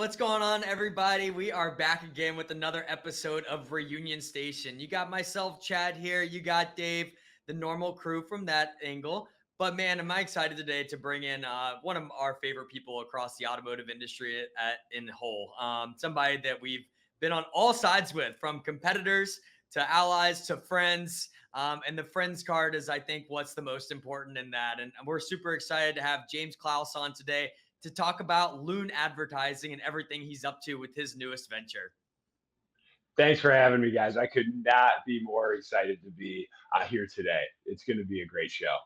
what's going on, everybody? We are back again with another episode of Reunion Station. You got myself, Chad, here. You got Dave, the normal crew from that angle. But man, am I excited today to bring in one of our favorite people across the automotive industry in whole. Somebody that we've been on all sides with, from competitors to allies to friends. And the friends card is, I think, what's the most important in that. And we're super excited to have James Klaus on today to talk about Loon Advertising and everything he's up to with his newest venture. Thanks for having me, guys. I could not be more excited to be here today. It's going to be a great show.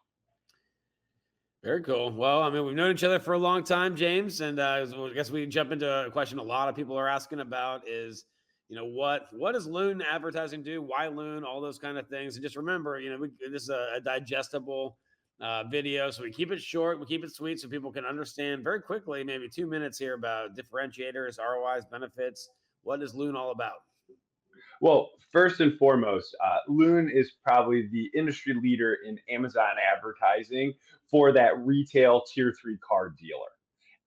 Very cool. Well, I mean, we've known each other for a long time, James, and I guess we can jump into a question a lot of people are asking about is, what does Loon Advertising do? Why Loon? All those kind of things. And just remember, this is a digestible video, so we keep it short, we keep it sweet, so people can understand very quickly, maybe 2 minutes here, about differentiators, ROIs, benefits. What is Loon all about? Well, first and foremost, Loon is probably the industry leader in Amazon advertising for that retail tier 3 car dealer.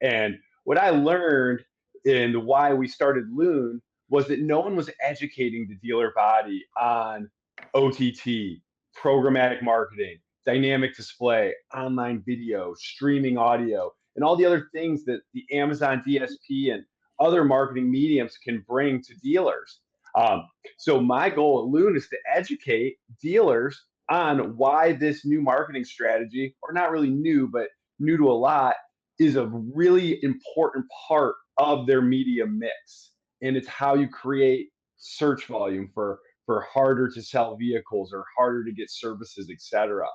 And what I learned and why we started Loon was that no one was educating the dealer body on OTT, programmatic marketing, dynamic display, online video, streaming audio, and all the other things that the Amazon DSP and other marketing mediums can bring to dealers. So my goal at Loon is to educate dealers on why this new marketing strategy, or not really new, but new to a lot, is a really important part of their media mix. And it's how you create search volume for harder to sell vehicles or harder to get services, etc.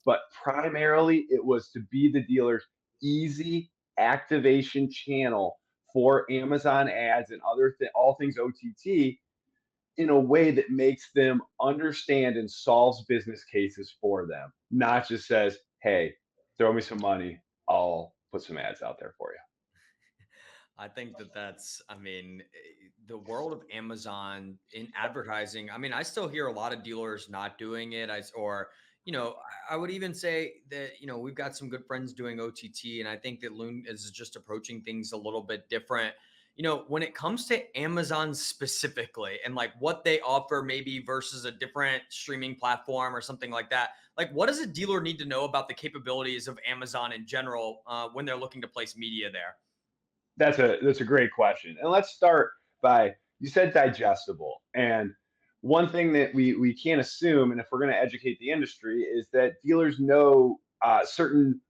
But primarily it was to be the dealer's easy activation channel for Amazon ads and all things OTT in a way that makes them understand and solves business cases for them, not just says, hey, throw me some money, I'll put some ads out there for you. I think the world of Amazon in advertising, I still hear a lot of dealers not doing it. I would even say that, we've got some good friends doing OTT, and I think that Loon is just approaching things a little bit different. When it comes to Amazon specifically and like what they offer maybe versus a different streaming platform or something like that, like what does a dealer need to know about the capabilities of Amazon in general when they're looking to place media there? That's a great question. And let's start by, you said digestible. And one thing that we can't assume, and if we're going to educate the industry, is that dealers know certain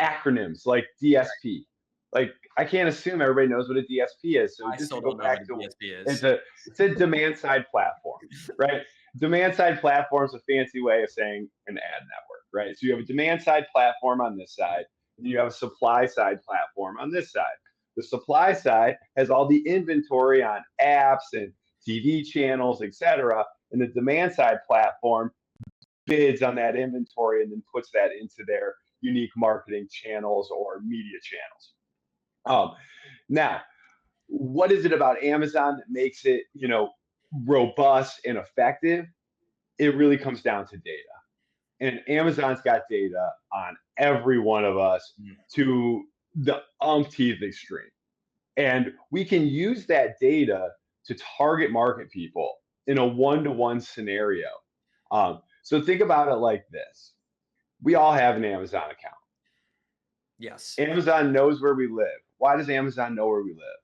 acronyms like DSP. Like, I can't assume everybody knows what a DSP is. So I just still to go don't know back what a to DSP is. it's a demand side platform, right? Demand side platform is a fancy way of saying an ad network, right? So you have a demand side platform on this side, and you have a supply side platform on this side. The supply side has all the inventory on apps and TV channels, etc. And the demand side platform bids on that inventory and then puts that into their unique marketing channels or media channels. Now, what is it about Amazon that makes it, robust and effective? It really comes down to data. And Amazon's got data on every one of us to the umpteenth extreme. And we can use that data to target market people in a one-to-one scenario. So think about it like this. We all have an Amazon account. Yes. Amazon knows where we live. Why does Amazon know where we live?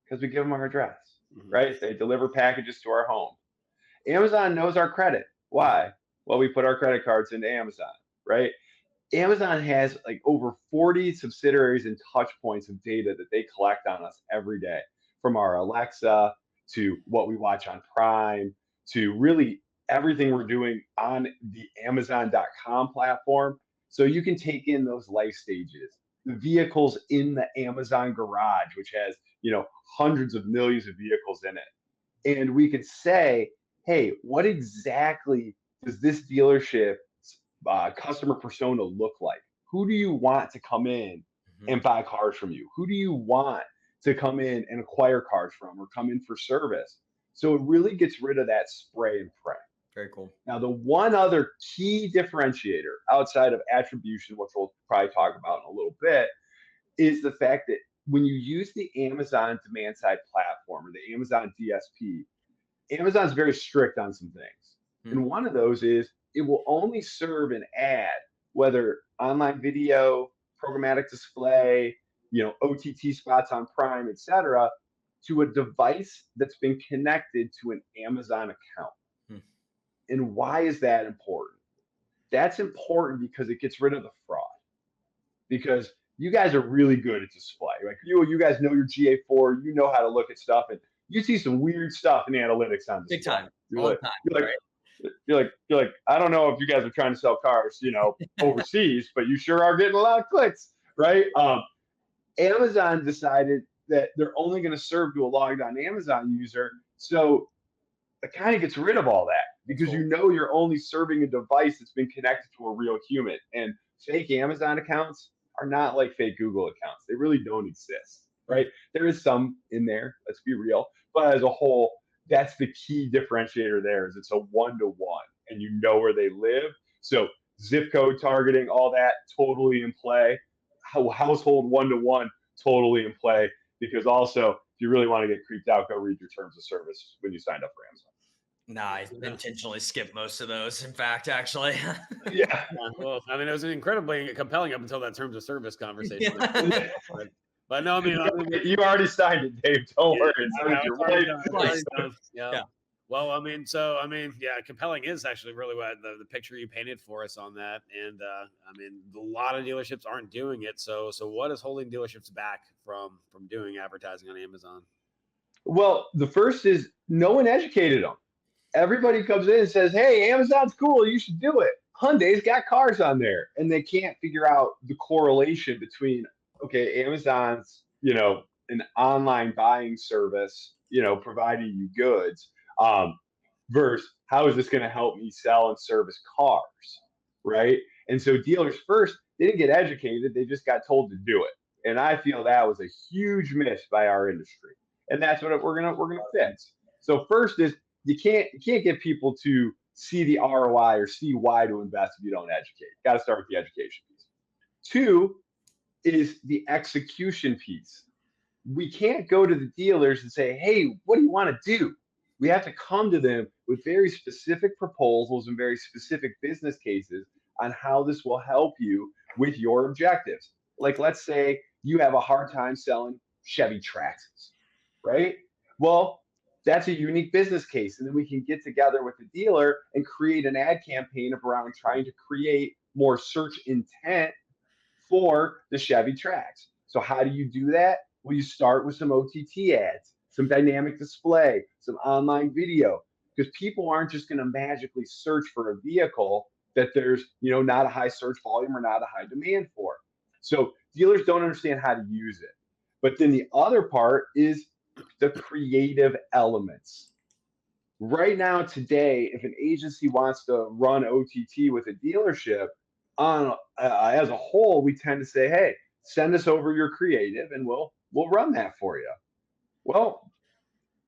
Because we give them our address, right? They deliver packages to our home. Amazon knows our credit. Why? Well, we put our credit cards into Amazon, right? Amazon has like over 40 subsidiaries and touch points of data that they collect on us every day, from our Alexa to what we watch on Prime to really everything we're doing on the Amazon.com platform. So you can take in those life stages, the vehicles in the Amazon garage, which has, hundreds of millions of vehicles in it. And we could say, hey, what exactly does this dealership customer persona look like? Who do you want to come in and buy cars from you? Who do you want to come in and acquire cars from or come in for service? So it really gets rid of that spray and pray. Very cool. Now, the one other key differentiator outside of attribution, which we'll probably talk about in a little bit, is the fact that when you use the Amazon demand side platform or the Amazon DSP, Amazon's very strict on some things. And one of those is it will only serve an ad, whether online video, programmatic display, OTT spots on Prime, etc., to a device that's been connected to an Amazon account. And why is that important? That's important because it gets rid of the fraud. Because you guys are really good at display. Like you guys know your GA4, you know how to look at stuff, and you see some weird stuff in analytics on display. Big time. You're like, I don't know if you guys are trying to sell cars, overseas, but you sure are getting a lot of clicks, right? Amazon decided that they're only going to serve to a logged on Amazon user, so it kind of gets rid of all that because you're only serving a device that's been connected to a real human. And fake Amazon accounts are not like fake Google accounts. They really don't exist, right? There is some in there, let's be real, but as a whole, that's the key differentiator there is it's a one-to-one and you know where they live. So zip code targeting, all that totally in play. Household one-to-one totally in play, because also if you really want to get creeped out, go read your terms of service when you signed up for Amazon. No, I intentionally skipped most of those. In fact, actually. Yeah. Well, I mean, it was incredibly compelling up until that terms of service conversation. But no, I mean, you already signed it, Dave. Don't worry. Yeah. Well, I mean, compelling is actually really what the picture you painted for us on that. And I mean, a lot of dealerships aren't doing it. So what is holding dealerships back from doing advertising on Amazon? Well, the first is no one educated them. Everybody comes in and says, hey, Amazon's cool, you should do it. Hyundai's got cars on there. And they can't figure out the correlation between, okay, Amazon's, an online buying service, providing you goods, versus how is this going to help me sell and service cars, right? And so dealers first, they didn't get educated, they just got told to do it. And I feel that was a huge miss by our industry. And that's what we're gonna fix. So first is you can't get people to see the ROI or see why to invest if you don't educate. Got to start with the education piece. Two is the execution piece. We can't go to the dealers and say, hey, what do you want to do? We have to come to them with very specific proposals and very specific business cases on how this will help you with your objectives. Like, let's say you have a hard time selling Chevy Traxxas, right? Well, that's a unique business case. And then we can get together with the dealer and create an ad campaign around trying to create more search intent for the Chevy Trax. So how do you do that? Well, you start with some OTT ads, some dynamic display, some online video, because people aren't just going to magically search for a vehicle that there's, not a high search volume or not a high demand for. So dealers don't understand how to use it. But then the other part is the creative elements. Right now, today, if an agency wants to run OTT with a dealership, as a whole, we tend to say, hey, send us over your creative and we'll run that for you. Well,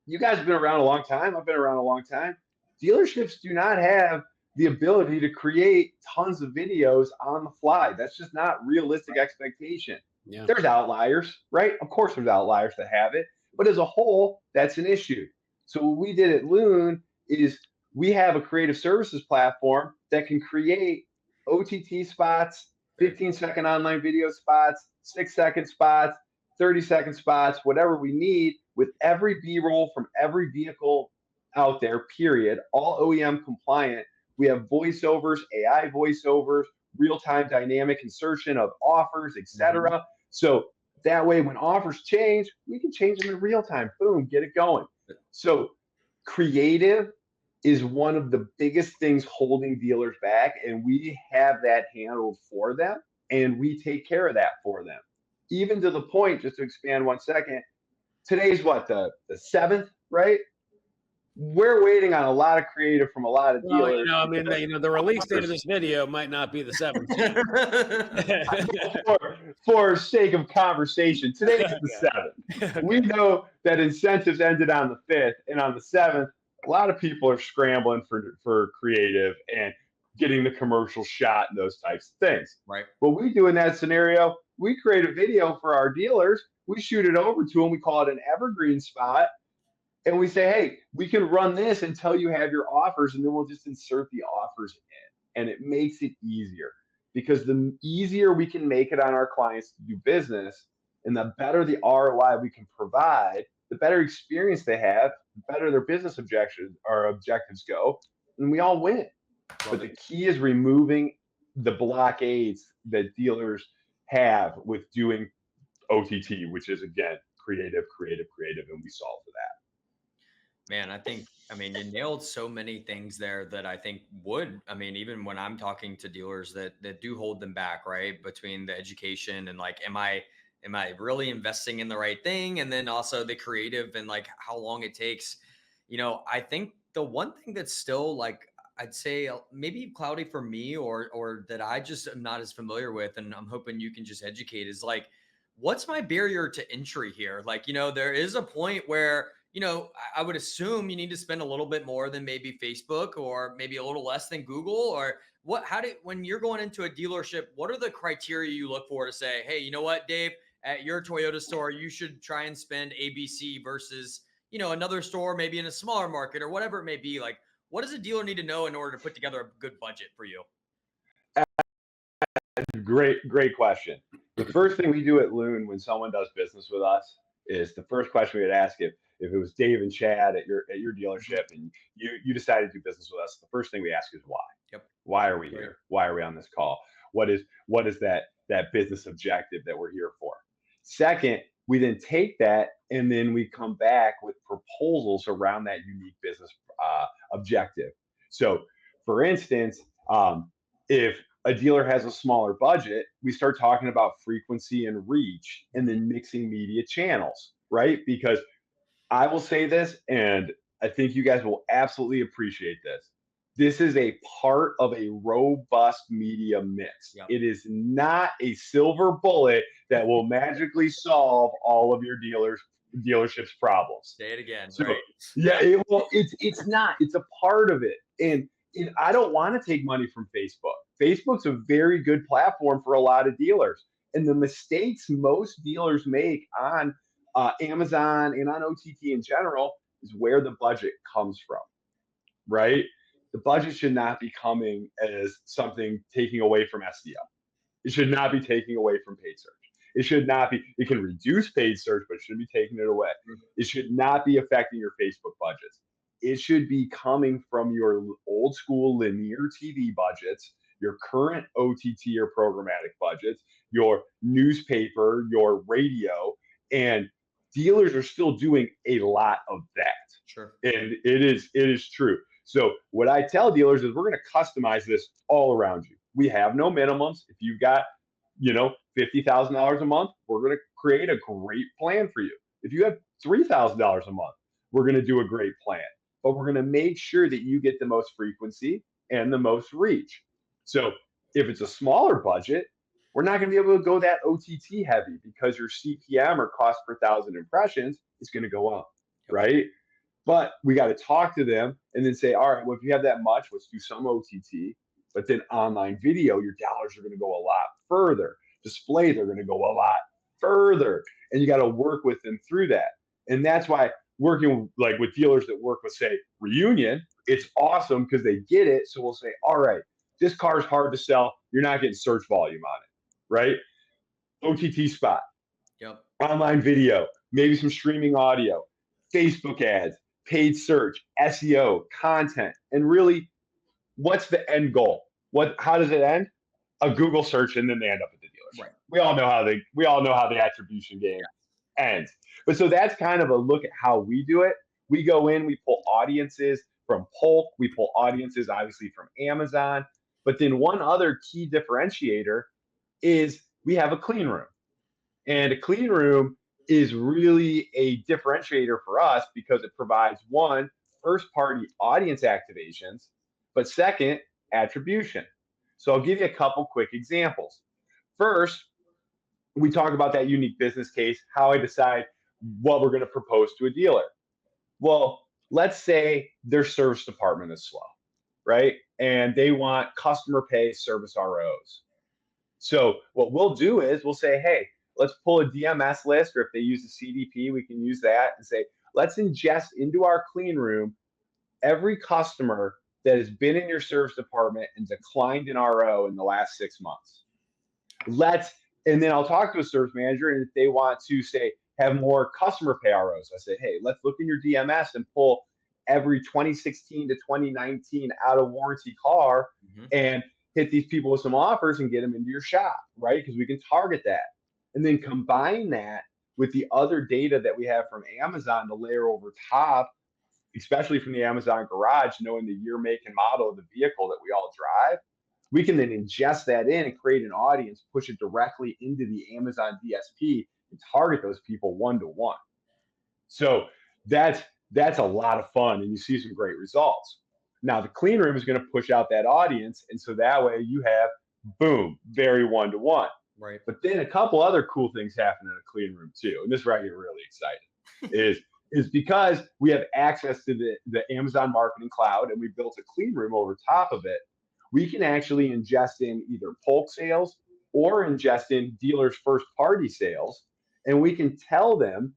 you guys have been around a long time. I've been around a long time. Dealerships do not have the ability to create tons of videos on the fly. That's just not realistic expectation. Yeah. There's outliers, right? Of course, there's outliers that have it. But as a whole, that's an issue. So what we did at Loon is we have a creative services platform that can create OTT spots, 15-second online video spots, 6-second spots, 30-second spots, whatever we need, with every B-roll from every vehicle out there, period, all OEM compliant. We have voiceovers, AI voiceovers, real-time dynamic insertion of offers, etc. Mm-hmm. So that way, when offers change, we can change them in real time. Boom, get it going. So creative is one of the biggest things holding dealers back, and we have that handled for them, and we take care of that for them. Even to the point, just to expand 1 second, today's what, the 7th, right? We're waiting on a lot of creative from a lot of dealers. Well, the release date of this video might not be the 7th. for sake of conversation, today is the 7th. We know that incentives ended on the 5th, and on the 7th, a lot of people are scrambling for creative and getting the commercial shot and those types of things. Right. What we do in that scenario, we create a video for our dealers we shoot it over to them. We call it an evergreen spot. And we say, hey, we can run this until you have your offers, and then we'll just insert the offers in. And it makes it easier because the easier we can make it on our clients to do business and the better the ROI we can provide, the better experience they have, the better their business objectives go, and we all win. But the key is removing the blockades that dealers have with doing OTT, which is, again, creative, and we solve for that. Man, I mean, you nailed so many things there that I think even when I'm talking to dealers that do hold them back, right? Between the education and like, am I really investing in the right thing? And then also the creative and like how long it takes. I think the one thing that's still like, I'd say maybe cloudy for me or that I just am not as familiar with, and I'm hoping you can just educate, is like, what's my barrier to entry here? Like, there is a point where I would assume you need to spend a little bit more than maybe Facebook or maybe a little less than Google, or when you're going into a dealership, what are the criteria you look for to say, hey, you know what, Dave, at your Toyota store, you should try and spend ABC versus, another store, maybe in a smaller market or whatever it may be. Like, what does a dealer need to know in order to put together a good budget for you? Great question. The first thing we do at Loon when someone does business with us is the first question we would ask if it was Dave and Chad at your dealership and you decided to do business with us, the first thing we ask is why. Yep. Why are we here? Why are we on this call? What is that business objective that we're here for? Second, we then take that and then we come back with proposals around that unique business objective. So, for instance, if a dealer has a smaller budget, we start talking about frequency and reach and then mixing media channels, right? Because I will say this, and I think you guys will absolutely appreciate this. This is a part of a robust media mix. Yep. It is not a silver bullet that will magically solve all of your dealership's problems. Say it again. So, right. Yeah, it's not. It's a part of it. And I don't want to take money from Facebook. Facebook's a very good platform for a lot of dealers. And the mistakes most dealers make on Amazon and on OTT in general is where the budget comes from, right? The budget should not be coming as something taking away from SEO. It should not be taking away from paid search. It should not be, it can reduce paid search, but it shouldn't be taking it away. It should not be affecting your Facebook budgets. It should be coming from your old school linear TV budgets, your current OTT or programmatic budgets, your newspaper, your radio, and dealers are still doing a lot of that. Sure. And it is true. So what I tell dealers is we're going to customize this all around you. We have no minimums. If you've got, $50,000 a month, we're going to create a great plan for you. If you have $3,000 a month, we're going to do a great plan. But we're going to make sure that you get the most frequency and the most reach. So if it's a smaller budget, we're not going to be able to go that OTT heavy because your CPM or cost per thousand impressions is going to go up, right? But we got to talk to them and then say, all right, well, if you have that much, let's do some OTT. But then online video, your dollars are going to go a lot further. Display, they're going to go a lot further. And you got to work with them through that. And that's why working like with dealers that work with, say, Reunion, it's awesome because they get it. So we'll say, all right, this car is hard to sell. You're not getting search volume on it, right? OTT spot, Yep. Online video, maybe some streaming audio, Facebook ads, paid search, SEO, content, and really, what's the end goal? How does it end? A Google search, and then they end up at the dealership. Right. We all know how the attribution game ends. But so that's kind of a look at how we do it. We go in, we pull audiences from Polk, we pull audiences obviously from Amazon. But then one other key differentiator is we have a clean room. And a clean room is really a differentiator for us because it provides, one, first-party audience activations, but second, attribution. So I'll give you a couple quick examples. First, we talk about that unique business case, how I decide what we're going to propose to a dealer. Well, let's say their service department is slow, right? And they want customer pay service ROs. So what we'll do is we'll say, hey, let's pull a DMS list, or if they use the CDP, we can use that and say, let's ingest into our clean room every customer that has been in your service department and declined an RO in the last 6 months. And then I'll talk to a service manager, and if they want to say have more customer pay ROs, I say, hey, let's look in your DMS and pull every 2016 to 2019 out of warranty car and hit these people with some offers and get them into your shop, right? Because we can target that. And then combine that with the other data that we have from Amazon to layer over top, especially from the Amazon garage, knowing the year, make, and model of the vehicle that we all drive. We can then ingest that in and create an audience, push it directly into the Amazon DSP, and target those people one-to-one. So that's a lot of fun, and you see some great results. Now the clean room is going to push out that audience, and so that way you have, boom, very one-to-one. Right. But then a couple other cool things happen in a clean room too, and this is where I get really excited. is because we have access to the Amazon Marketing Cloud, and we built a clean room over top of it. We can actually ingest in either bulk sales or ingest in dealers' first-party sales, and we can tell them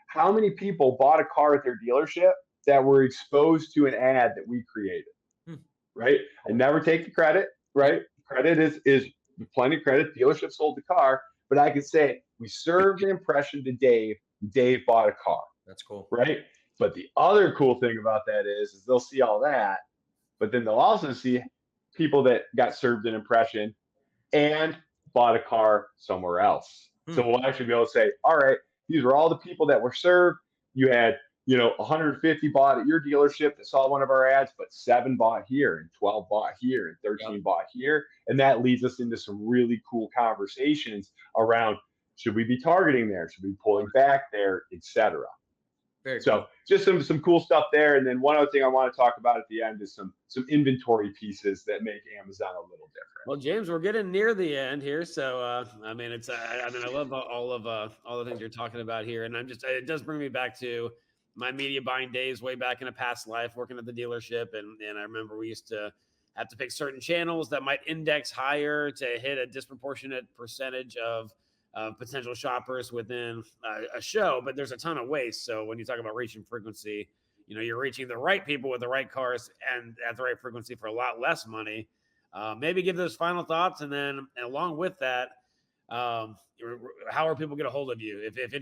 how many people bought a car at their dealership that were exposed to an ad that we created, right? I never take the credit, right? Credit is plenty of credit. Dealership sold the car, but I can say we served an impression to Dave. Dave bought a car. That's cool, right? But the other cool thing about that is they'll see all that, but then they'll also see people that got served an impression and bought a car somewhere else. So we'll actually be able to say, all right, these are all the people that were served. You had, 150 bought at your dealership that saw one of our ads, but 7 bought here, and 12 bought here, and 13 bought here. And that leads us into some really cool conversations around, should we be targeting there? Should we be pulling back there, et cetera? Very so cool. Just some cool stuff there. And then one other thing I want to talk about at the end is some inventory pieces that make Amazon a little different. Well, James, we're getting near the end here. So, I love all the things you're talking about here. And it does bring me back to my media buying days way back in a past life, working at the dealership. And I remember we used to have to pick certain channels that might index higher to hit a disproportionate percentage of potential shoppers within a show, but there's a ton of waste. So when you talk about reaching frequency, you're reaching the right people with the right cars and at the right frequency for a lot less money. Maybe give those final thoughts, and along with that, how are people get a hold of you? If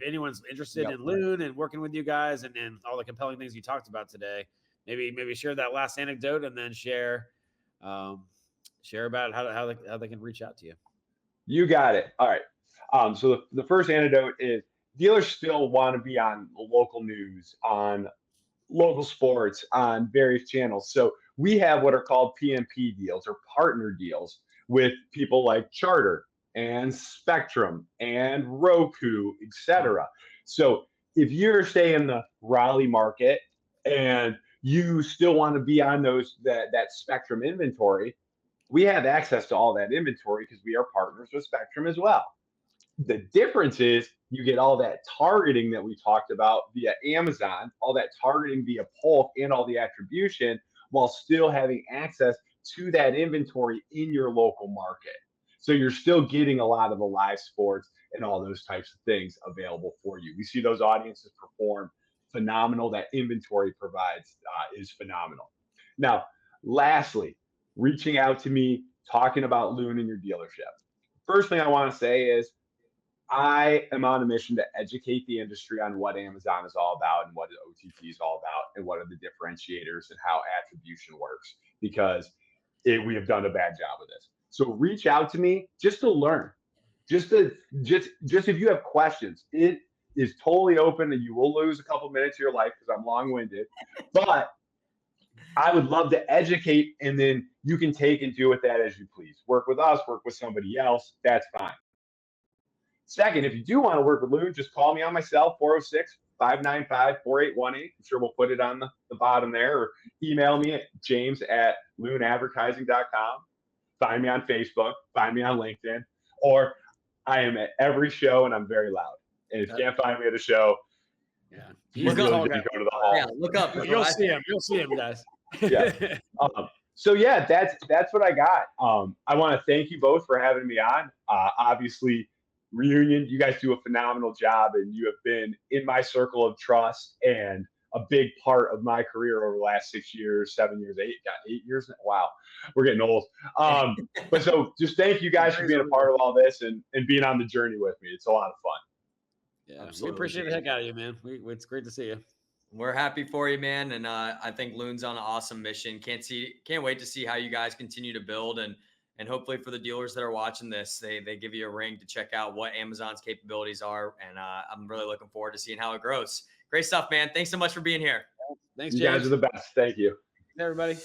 anyone's interested in Loon and working with you guys and all the compelling things you talked about today, maybe share that last anecdote, and then share about how they can reach out to you. You got it. All right. So the first anecdote is dealers still want to be on local news, on local sports, on various channels. So we have what are called PMP deals or partner deals with people like Charter and Spectrum and Roku, etc. So if you're, say, in the Raleigh market and you still want to be on that Spectrum inventory, we have access to all that inventory because we are partners with Spectrum as well. The difference is you get all that targeting that we talked about via Amazon, all that targeting via Polk and all the attribution, while still having access to that inventory in your local market. So you're still getting a lot of the live sports and all those types of things available for you. We see those audiences perform phenomenal. That inventory provides is phenomenal. Now, lastly, reaching out to me, talking about Loon in your dealership. First thing I want to say is I am on a mission to educate the industry on what Amazon is all about and what OTT is all about and what are the differentiators and how attribution works, because we have done a bad job of this. So reach out to me just to learn, just if you have questions. It is totally open, and you will lose a couple minutes of your life because I'm long-winded, but I would love to educate, and then you can take and do with that as you please. Work with us, work with somebody else, that's fine. Second, if you do want to work with Loon, just call me on my cell, 406-595-4818. I'm sure we'll put it on the bottom there, or email me at james@loonadvertising.com. Find me on Facebook, find me on LinkedIn, or I am at every show, and I'm very loud. And if you can't find me at a show, you really just go to the hall. Yeah, look up. You'll see him. You'll see him, guys. Yeah. So yeah, that's what I got. I want to thank you both for having me on. Obviously, Reunion, you guys do a phenomenal job, and you have been in my circle of trust and a big part of my career over the last 6 years, 7 years, 8 years. Wow, we're getting old. But so just thank you guys for being a part of all this and being on the journey with me. It's a lot of fun. Yeah, Absolutely, we appreciate the James. heck out of you, man. It's great to see you. We're happy for you, man, and I think Loon's on an awesome mission. Can't wait to see how you guys continue to build, and hopefully for the dealers that are watching this, they give you a ring to check out what Amazon's capabilities are, and I'm really looking forward to seeing how it grows. Great stuff, man. Thanks so much for being here. Thanks, You James. guys are the best. Thank you. Everybody.